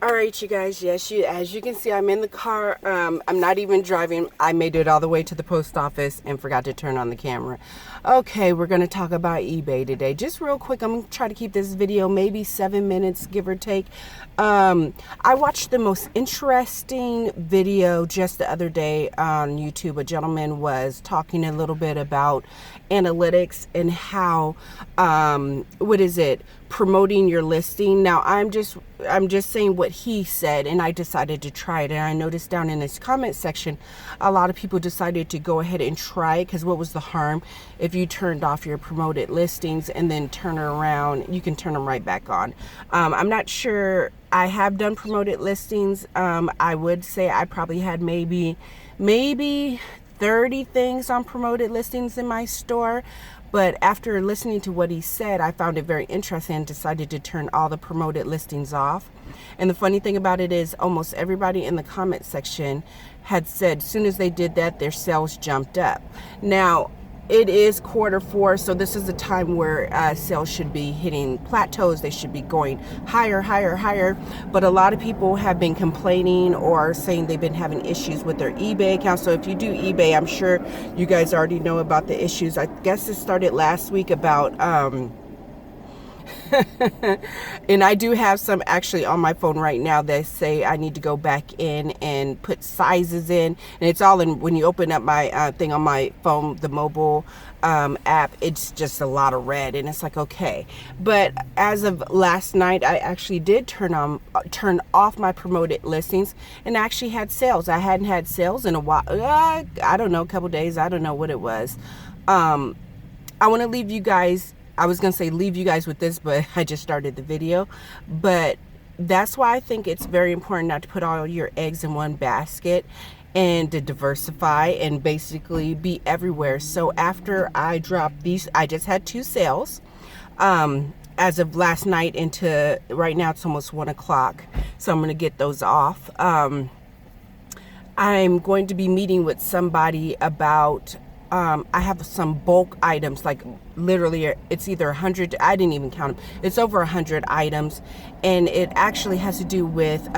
All right, you guys. Yes, as you can see, I'm in the car. I'm not even driving. I made it all the way to the post office and forgot to turn on the camera. Okay, we're going to talk about eBay today. Just real quick, I'm going to try to keep this video maybe 7 minutes, give or take. I watched the most interesting video just the other day on YouTube. A gentleman was talking a little bit about analytics and how, promoting your listing. Now, I'm just saying what he said, and I decided to try it. And I noticed down in his comment section, a lot of people decided to go ahead and try it, because what was the harm if you turned off your promoted listings and then turn around, you can turn them right back on. I'm not sure. I have done promoted listings. I would say I probably had maybe 30 things on promoted listings in my store. But after listening to what he said, I found it very interesting and decided to turn all the promoted listings off. And the funny thing about it is almost everybody in the comment section had said as soon as they did that, their sales jumped up. Now, it is Q4, so this is the time where sales should be hitting plateaus. They should be going higher, higher, higher. But a lot of people have been complaining or saying they've been having issues with their eBay account. So if you do eBay, I'm sure you guys already know about the issues. I guess it started last week about and I do have some actually on my phone right now that say I need to go back in and put sizes in, and it's all in when you open up my thing on my phone, the mobile app. It's just a lot of red, and it's like, okay. But as of last night, I actually did turn off my promoted listings and actually had sales. I hadn't had sales in a while. I don't know, a couple days. I don't know what it was. I want to leave you guys. I was going to say leave you guys with this, but I just started the video. But that's why I think it's very important not to put all your eggs in one basket and to diversify and basically be everywhere. So after I dropped these, I just had 2 sales. As of last night into right now, it's almost 1 o'clock. So I'm going to get those off. I'm going to be meeting with somebody about I have some bulk items, like literally it's either 100, I didn't even count them, it's over 100 items, and it actually has to do with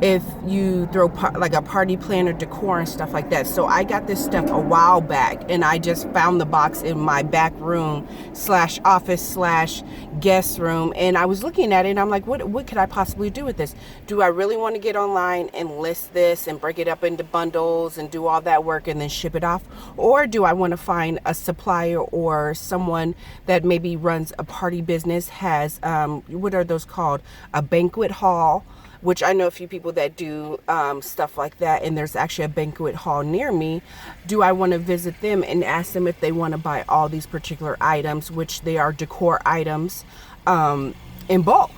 if you throw like a party planner, decor and stuff like that. So I got this stuff a while back, and I just found the box in my back room / office / guest room, and I was looking at it and I'm like, what could I possibly do with this? Do I really want to get online and list this and break it up into bundles and do all that work and then ship it off? Or do I want to find a supplier or someone that maybe runs a party business, has what are those called, a banquet hall, which I know a few people that do stuff like that, and there's actually a banquet hall near me. Do I want to visit them and ask them if they want to buy all these particular items, which they are decor items, in bulk?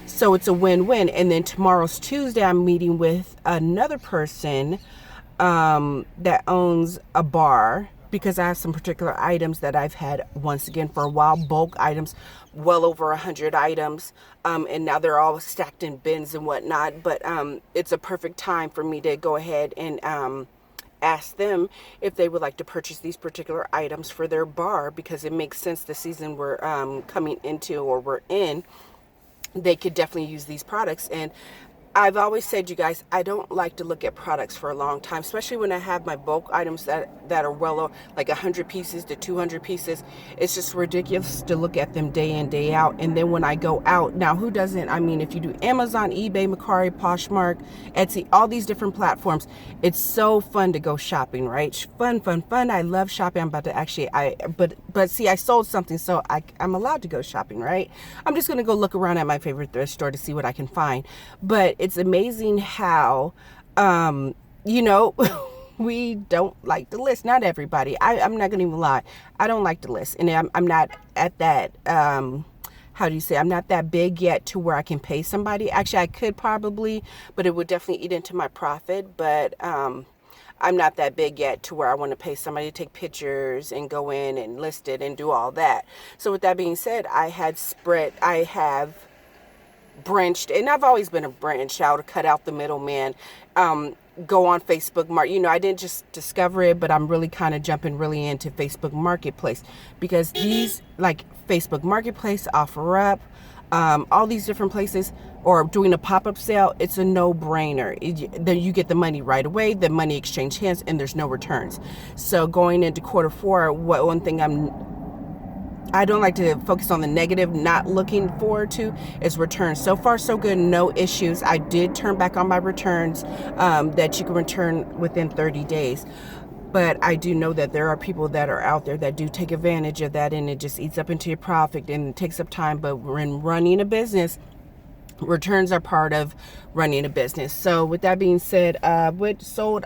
So it's a win-win. And then tomorrow's Tuesday, I'm meeting with another person that owns a bar, because I have some particular items that I've had, once again, for a while, bulk items, well over 100 items, and now they're all stacked in bins and whatnot. But it's a perfect time for me to go ahead and ask them if they would like to purchase these particular items for their bar, because it makes sense. The season we're coming into, or we're in, they could definitely use these products. And I've always said, you guys, I don't like to look at products for a long time, especially when I have my bulk items that are well, like 100 pieces to 200 pieces. It's just ridiculous to look at them day in, day out. And then when I go out, now who doesn't? I mean, if you do Amazon, eBay, Mercari, Poshmark, Etsy, all these different platforms, it's so fun to go shopping, right? Fun, fun, fun. I love shopping. I'm about to actually, but see, I sold something, so I'm allowed to go shopping, right? I'm just going to go look around at my favorite thrift store to see what I can find. But it's amazing how, we don't like to list. Not everybody. I'm not going to even lie. I don't like to list. And I'm not at that, how do you say, I'm not that big yet to where I can pay somebody. Actually, I could probably, but it would definitely eat into my profit. But I'm not that big yet to where I want to pay somebody to take pictures and go in and list it and do all that. So with that being said, I have branched, and I've always been a branch out, cut out the middleman, go on Facebook I didn't just discover it, but I'm really kind of jumping really into Facebook Marketplace, because these, like Facebook Marketplace, OfferUp, all these different places, or doing a pop-up sale, it's a no-brainer. Then you get the money right away, the money exchange hands, and there's no returns. So going into quarter four, one thing I don't like to focus on the negative, not looking forward to, is returns. So far, so good, no issues. I did turn back on my returns that you can return within 30 days. But I do know that there are people that are out there that do take advantage of that, and it just eats up into your profit and it takes up time. But when running a business, returns are part of running a business. So with that being said, I sold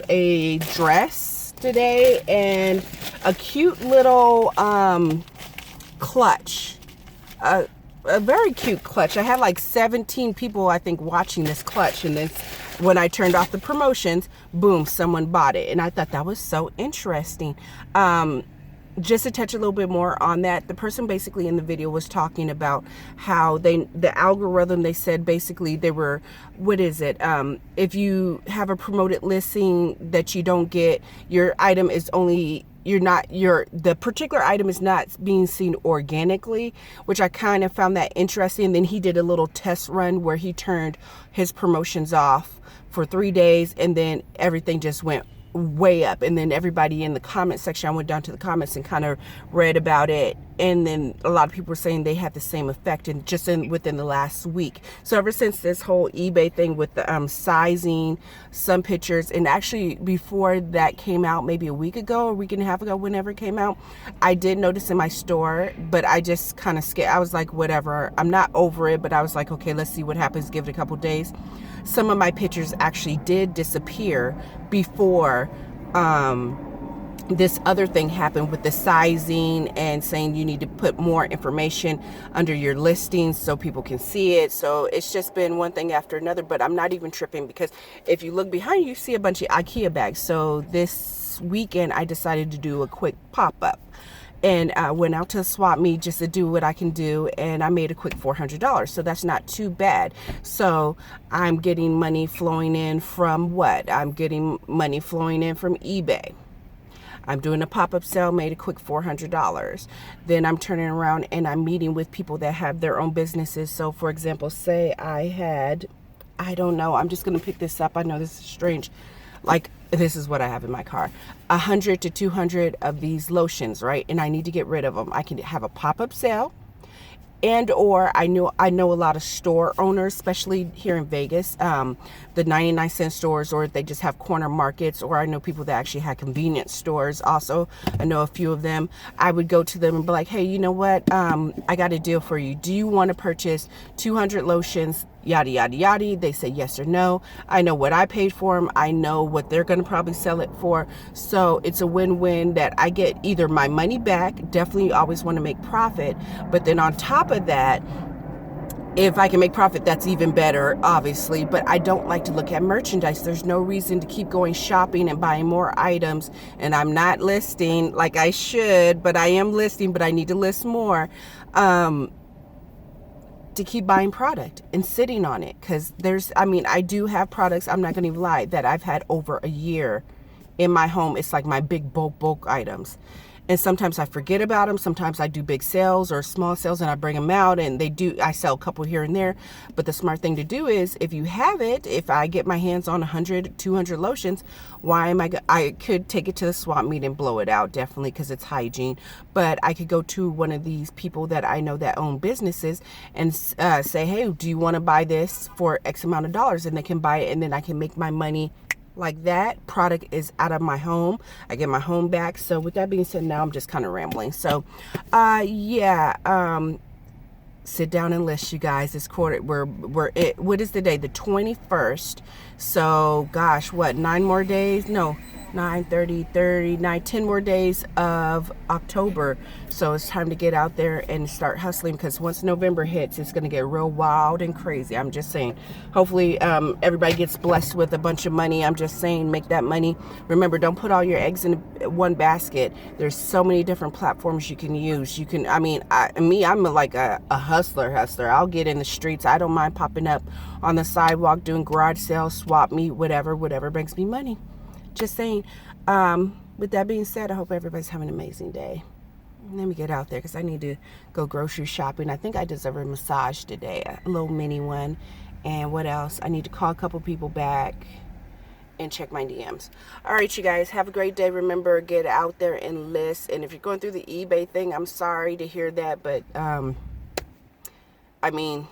a dress today and a cute little clutch, a very cute clutch. I had like 17 people, I think, watching this clutch, and then when I turned off the promotions, boom, someone bought it. And I thought that was so interesting. Just to touch a little bit more on that, the person basically in the video was talking about how the algorithm, they said basically they were, what is it? If you have a promoted listing that you don't get, your item is only, the particular item is not being seen organically, which I kind of found that interesting. And then he did a little test run where he turned his promotions off for 3 days, and then everything just went way up. And then everybody in the comment section, I went down to the comments and kind of read about it, and then a lot of people were saying they had the same effect within the last week. So ever since this whole eBay thing with the sizing some pictures, and actually before that came out, maybe a week ago, a week and a half ago, whenever it came out, I did notice in my store, but I just kind of scared. I was like, whatever, I'm not over it, but I was like, okay, let's see what happens, give it a couple days. Some of my pictures actually did disappear before this other thing happened with the sizing and saying you need to put more information under your listings so people can see it. So it's just been one thing after another, but I'm not even tripping, because if you look behind you see a bunch of IKEA bags. So this weekend I decided to do a quick pop-up, and I went out to a swap meet just to do what I can do, and I made a quick $400. So that's not too bad. So I'm getting money flowing in from what? I'm getting money flowing in from eBay. I'm doing a pop-up sale, made a quick $400. Then I'm turning around and I'm meeting with people that have their own businesses. So for example, say I don't know, I'm just going to pick this up. I know this is strange. Like, this is what I have in my car, 100 to 200 of these lotions, right? And I need to get rid of them. I can have a pop-up sale, and or I know a lot of store owners, especially here in Vegas, the 99-cent stores, or they just have corner markets, or I know people that actually had convenience stores also. I know a few of them. I would go to them and be like, hey, you know what? I got a deal for you. Do you want to purchase 200 lotions? Yada, yada, yada. They say yes or no. I know what I paid for them. I know what they're going to probably sell it for. So it's a win-win that I get either my money back. Definitely always want to make profit. But then on top of that, if I can make profit, that's even better, obviously. But I don't like to look at merchandise. There's no reason to keep going shopping and buying more items. And I'm not listing like I should, but I am listing, but I need to list more. To keep buying product and sitting on it, because I do have products, I'm not gonna even lie, that I've had over a year in my home. It's like my big bulk items, and sometimes I forget about them. Sometimes I do big sales or small sales and I bring them out, and I sell a couple here and there. But the smart thing to do is, if you have it, if I get my hands on 100, 200 lotions, I could take it to the swap meet and blow it out, definitely, because it's hygiene. But I could go to one of these people that I know that own businesses and say, hey, do you want to buy this for X amount of dollars? And they can buy it, and then I can make my money like that. Product is out of my home. I get my home back. So with that being said, now I'm just kind of rambling. So sit down and list, you guys. This quarter, what is the day? The 21st. So gosh, what, 9 more days? No, 9, 30, 39, 10 more days of October. So it's time to get out there and start hustling, because once November hits, it's going to get real wild and crazy. I'm just saying. Hopefully everybody gets blessed with a bunch of money. I'm just saying, make that money. Remember, don't put all your eggs in one basket. There's so many different platforms you can use. You can, I'm like a hustler. I'll get in the streets. I don't mind popping up on the sidewalk, doing garage sales, swap meet, whatever brings me money. Just saying. With that being said, I hope everybody's having an amazing day. Let me get out there because I need to go grocery shopping. I think I deserve a massage today, a little mini one. And what else? I need to call a couple people back and check my DMs. All right, you guys, have a great day. Remember, get out there and list. And if you're going through the eBay thing, I'm sorry to hear that, but I mean,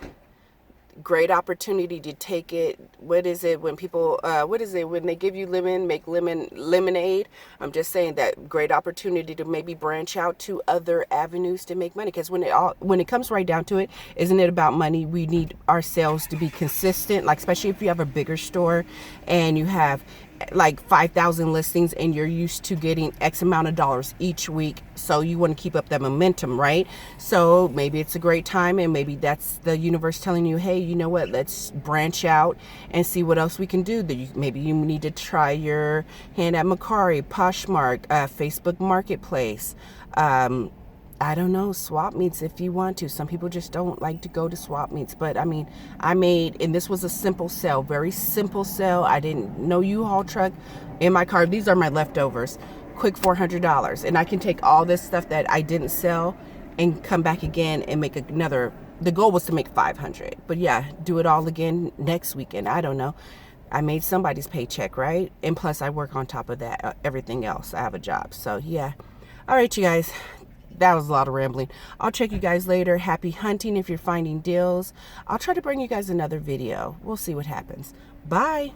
great opportunity to take it. What is it when people what is it when they give you lemon, make lemonade? I'm just saying that great opportunity to maybe branch out to other avenues to make money, because when it comes right down to it, isn't it about money? We need our sales to be consistent, like especially if you have a bigger store and you have like 5,000 listings and you're used to getting X amount of dollars each week. So you want to keep up that momentum, right? So maybe it's a great time, and maybe that's the universe telling you, hey, you know what, let's branch out and see what else we can do. Maybe you need to try your hand at Mercari, Poshmark, Facebook Marketplace, I don't know, swap meets if you want to. Some people just don't like to go to swap meets. But I mean, and this was a simple sale, very simple sale. I didn't know U-Haul truck in my car. These are my leftovers. Quick $400. And I can take all this stuff that I didn't sell and come back again and make another. The goal was to make 500. But yeah, do it all again next weekend. I don't know. I made somebody's paycheck, right? And plus I work on top of that, everything else. I have a job. So yeah. All right, you guys. That was a lot of rambling. I'll check you guys later. Happy hunting if you're finding deals. I'll try to bring you guys another video. We'll see what happens. Bye.